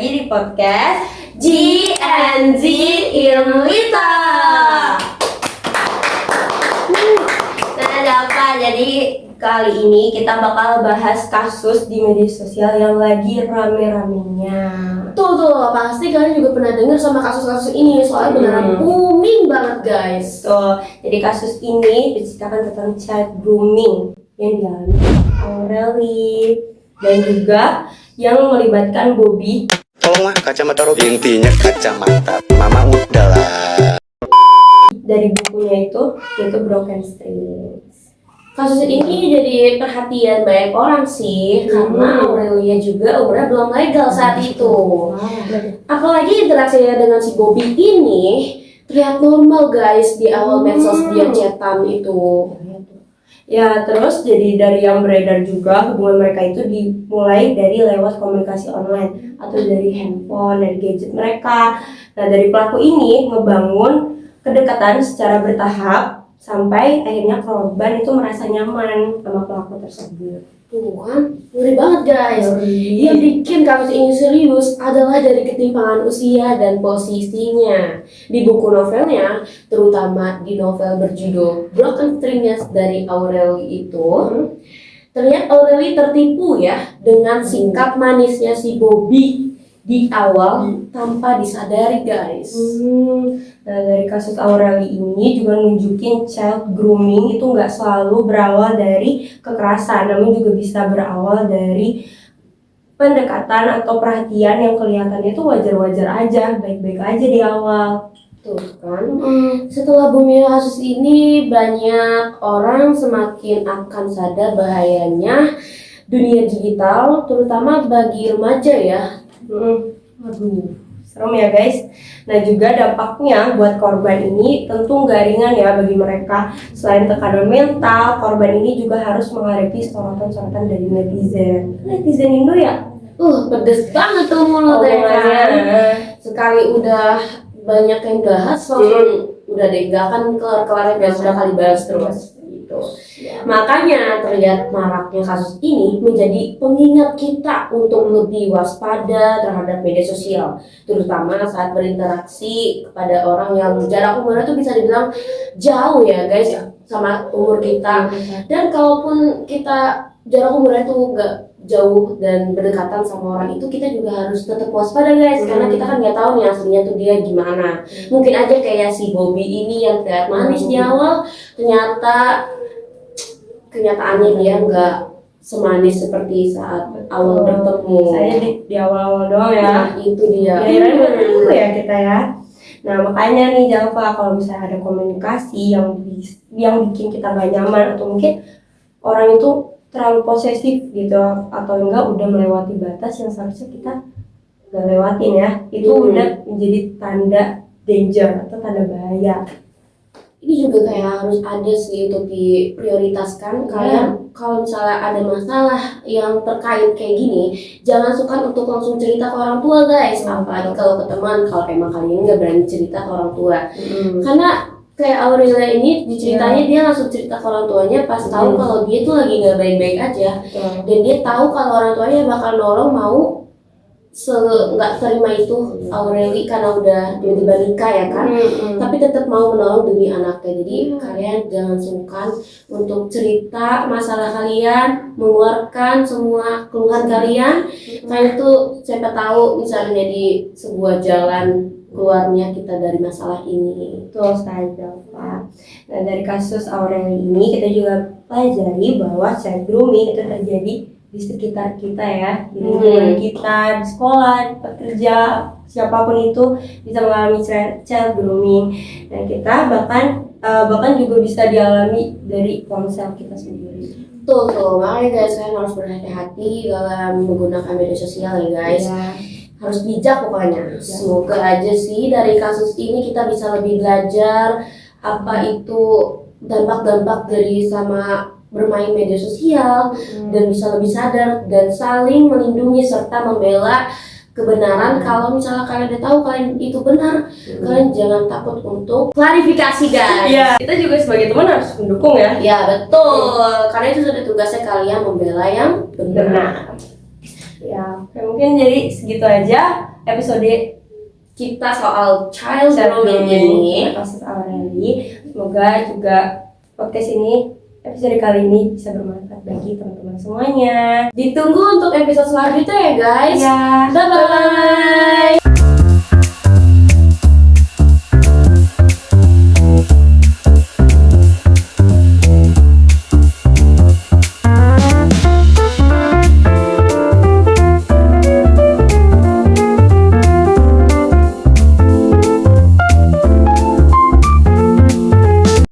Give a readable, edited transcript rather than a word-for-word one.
lagi di podcast GNZ in Lita. Nah, apa? Jadi kali ini kita bakal bahas kasus di media sosial yang lagi rame-ramenya. Tuh, pasti kalian juga pernah dengar sama kasus-kasus ini, soalnya beneran booming banget guys. Jadi kasus ini menceritakan tentang child grooming yang dialami Aureli dan juga yang melibatkan Bobby. Tolong mah kacamata Robi. Intinya kacamata Mama udah lah. Dari bukunya itu yaitu Broken Strings. Kasus ini jadi perhatian banyak orang sih, karena Aurelia juga umurnya belum legal saat itu. Apalagi interaksinya dengan si Bobby ini terlihat normal guys di awal medsos dia chatan itu. Ya, terus jadi dari yang beredar juga hubungan mereka itu dimulai dari lewat komunikasi online atau dari handphone, dari gadget mereka. Nah, dari pelaku ini ngebangun kedekatan secara bertahap sampai akhirnya korban itu merasa nyaman sama pelaku tersebut. Tuh kan, ngeri banget guys. Yang bikin kasus ini serius adalah dari ketimpangan usia dan posisinya. Di buku novelnya, terutama di novel berjudul Broken Strings dari Aureli itu, terlihat Aureli tertipu ya dengan sikap manisnya si Bobby di awal tanpa disadari guys. Nah, dari kasus Aureli ini juga nunjukin child grooming itu nggak selalu berawal dari kekerasan, namun juga bisa berawal dari pendekatan atau perhatian yang kelihatannya itu wajar-wajar aja, baik-baik aja di awal. Tuh kan, setelah booming kasus ini banyak orang semakin akan sadar bahayanya dunia digital, terutama bagi remaja ya. Aduh, serem ya guys. Nah, juga dampaknya buat korban ini tentu nggak ringan ya bagi mereka. Selain tekanan mental, korban ini juga harus menghadapi sorotan-sorotan dari netizen. Netizen Indo ya? Pedes banget tuh mulutnya kan. Sekali udah banyak yang bahas, langsung udah deh, gak akan kelar-kelarnya, biar sudah kali bahas terus gitu. Makanya terlihat maraknya kasus ini menjadi pengingat kita untuk lebih waspada terhadap media sosial, terutama saat berinteraksi kepada orang yang jarak umurnya tuh bisa dibilang jauh ya guys sama umur kita. Dan kalaupun kita jarak umurnya tuh gak jauh dan berdekatan sama orang itu, kita juga harus tetap waspada guys, karena kita kan nggak tahu nih aslinya tuh dia gimana. Mungkin aja kayak si Bobby ini yang terlihat manis di awal, ternyata kenyataannya dia nggak semanis seperti saat awal bertemu. Saya di awal-awal doang ya. Nah, itu dia. Ya, dulu ya kita ya. Nah, makanya nih jangan lupa kalau misalnya ada komunikasi yang bikin kita nggak nyaman, atau mungkin orang itu terlalu posesif gitu, atau enggak udah melewati batas yang seharusnya kita nggak lewatin ya, itu udah menjadi tanda danger atau tanda bahaya. Ini juga kayak harus ada sih untuk diprioritaskan. Kalian kalau misalnya ada masalah yang terkait kayak gini, jangan suka untuk langsung cerita ke orang tua guys, apalagi kalau ke teman, kalau emang kalian nggak berani cerita ke orang tua. Karena kayak Aurelia ini diceritanya dia langsung cerita ke orang tuanya pas tahu kalau dia tuh lagi nggak baik-baik aja, dan dia tahu kalau orang tuanya bakal nolong, mau nggak terima itu Aurelia karena udah tiba-tiba nikah ya kan, tapi tetap mau menolong demi anaknya. Jadi kalian jangan sungkan untuk cerita masalah kalian, mengeluarkan semua keluhan kalian. Kayak itu siapa tahu misalnya di sebuah jalan keluarnya kita dari masalah ini. Betul saja Pak. Nah, dari kasus Aureli ini kita juga pelajari bahwa child grooming itu terjadi di sekitar kita ya, di lingkungan kita, di sekolah, di tempat kerja, siapapun itu bisa mengalami child grooming. Dan kita bahkan juga bisa dialami dari ponsel kita sendiri. Tuh, makanya guys, kalian harus berhati-hati dalam menggunakan media sosial ya guys. Harus bijak pokoknya. Semoga aja sih dari kasus ini kita bisa lebih belajar apa itu dampak-dampak dari sama bermain media sosial, dan bisa lebih sadar dan saling melindungi serta membela kebenaran. Kalau misalnya kalian udah tahu kalian itu benar, kalian jangan takut untuk klarifikasi guys. Iya, kita juga sebagai teman harus mendukung ya. Ya betul, karena itu sudah tugasnya kalian membela yang benar. Ya, oke, mungkin jadi segitu aja episode Kita soal child Child grooming grooming ini. kasus Aureli. Semoga juga podcast ini, episode kali ini bisa bermanfaat bagi teman-teman semuanya. Ditunggu untuk episode selanjutnya ya guys. Ya. Bye